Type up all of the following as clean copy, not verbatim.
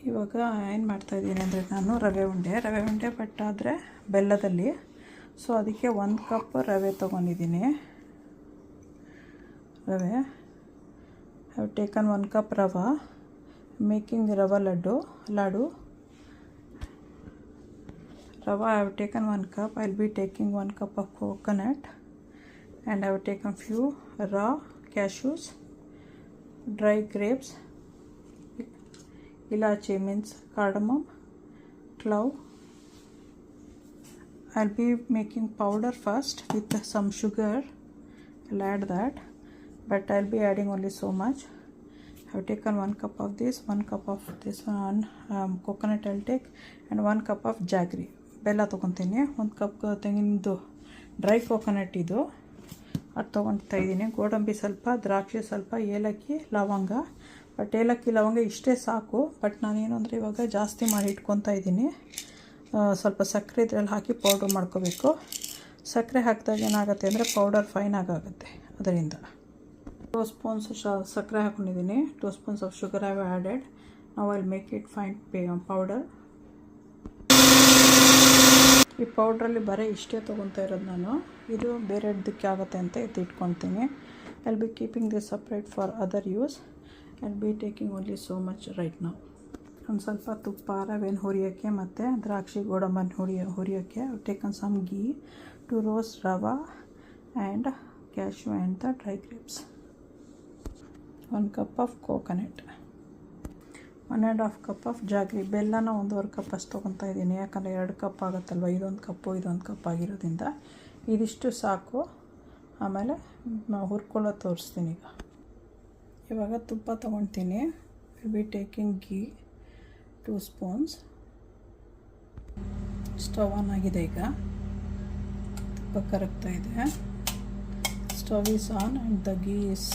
ಇವಾಗ ಏನು ಮಾಡ್ತಾಯಿದ್ದೀನಿ ಅಂದರೆ ನಾನು ರವೆ ಉಂಡೆ ಬಟ್ ಆದರೆ ಬೆಲ್ಲದಲ್ಲಿ. ಸೊ ಅದಕ್ಕೆ 1 ಕಪ್ ರವೆ ತೊಗೊಂಡಿದ್ದೀನಿ. ರವೆ ಐ ಹ್ಯಾವ್ ಟೇಕನ್ 1 ಕಪ್ ರವೆ. ಮೇಕಿಂಗ್ ರವೆ laddu. Rava I have taken 1 cup. I will be taking 1 cup of coconut, and I have taken few raw cashews, dry grapes, ilachi means cardamom, clove. I will be making powder first with some sugar. I will add that, but I will be adding only so much. I have taken 1 cup of this, 1 cup of this one coconut I will take, and 1 cup of jaggery. ಬೆಲ್ಲ ತೊಗೊತೀನಿ. 1 cup ತೆಂಗಿನದು dry coconut ಇದು ಅದು ತೊಗೊಳ್ತಾ ಇದ್ದೀನಿ. ಗೋಡಂಬಿ ಸ್ವಲ್ಪ, ದ್ರಾಕ್ಷಿ ಸ್ವಲ್ಪ, ಏಲಕ್ಕಿ, ಲವಂಗ. ಬಟ್ ಏಲಕ್ಕಿ ಲವಂಗ ಇಷ್ಟೇ ಸಾಕು. ಬಟ್ ನಾನೇನು ಅಂದರೆ ಇವಾಗ ಜಾಸ್ತಿ ಮಾಡಿ ಇಟ್ಕೊತಾ ಇದ್ದೀನಿ. ಸ್ವಲ್ಪ ಸಕ್ಕರೆ ಇದರಲ್ಲಿ ಹಾಕಿ ಪೌಡ್ರ್ ಮಾಡ್ಕೋಬೇಕು. ಸಕ್ಕರೆ ಹಾಕಿದಾಗ ಏನಾಗುತ್ತೆ ಅಂದರೆ ಪೌಡರ್ ಫೈನ್ ಆಗುತ್ತೆ. ಅದರಿಂದ 2 ಸ್ಪೂನ್ಸ್ ಸಕ್ಕರೆ ಹಾಕ್ಕೊಂಡಿದ್ದೀನಿ. 2 spoons of sugar have added. ನಾವು I will make it fine powder. ಈ ಪೌಡ್ರಲ್ಲಿ ಬರೀ ಇಷ್ಟೇ ತೊಗೊತಾ ಇರೋದು ನಾನು. ಇದು ಬೇರೆ ಇದಕ್ಕೆ ಆಗುತ್ತೆ ಅಂತ ಇಟ್ಕೊತೀನಿ. I will be keeping this separate for other use. I will be taking only so much right now. ಒಂದು ಸ್ವಲ್ಪ ತುಪ್ಪ, ರವೆನ ಹುರಿಯೋಕ್ಕೆ ಮತ್ತು ದ್ರಾಕ್ಷಿ ಗೋಡಂಬನ ಹುರಿಯೋಕ್ಕೆ taken some ghee to roast rava and cashew and the dry grapes. 1 cup of coconut, 1.5 cup of jaggery. ಬೆಲ್ಲನ 1.5 ಕಪ್ ಅಷ್ಟು ತೊಗೊತಾ ಇದ್ದೀನಿ. ಯಾಕಂದರೆ 2 ಕಪ್ ಆಗುತ್ತಲ್ವ. ಇದೊಂದು ಕಪ್ ಆಗಿರೋದ್ರಿಂದ ಇದಿಷ್ಟು ಸಾಕು. ಆಮೇಲೆ ಹುರ್ಕೊಳ್ಳೋದು ತೋರಿಸ್ತೀನಿ. ಇವಾಗ ತುಪ್ಪ ತೊಗೊಳ್ತೀನಿ. Will be taking ghee 2 spoons. Stove on ಆಗಿದೆ. ಈಗ ತುಪ್ಪ ಕರಗ್ತಾ ಇದೆ. Stove is on and the ghee is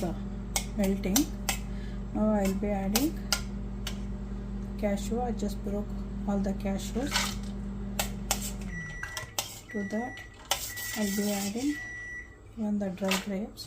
melting. Now I will B adding cashew. I just broke all the cashews. To that I'll be adding even the dry grapes.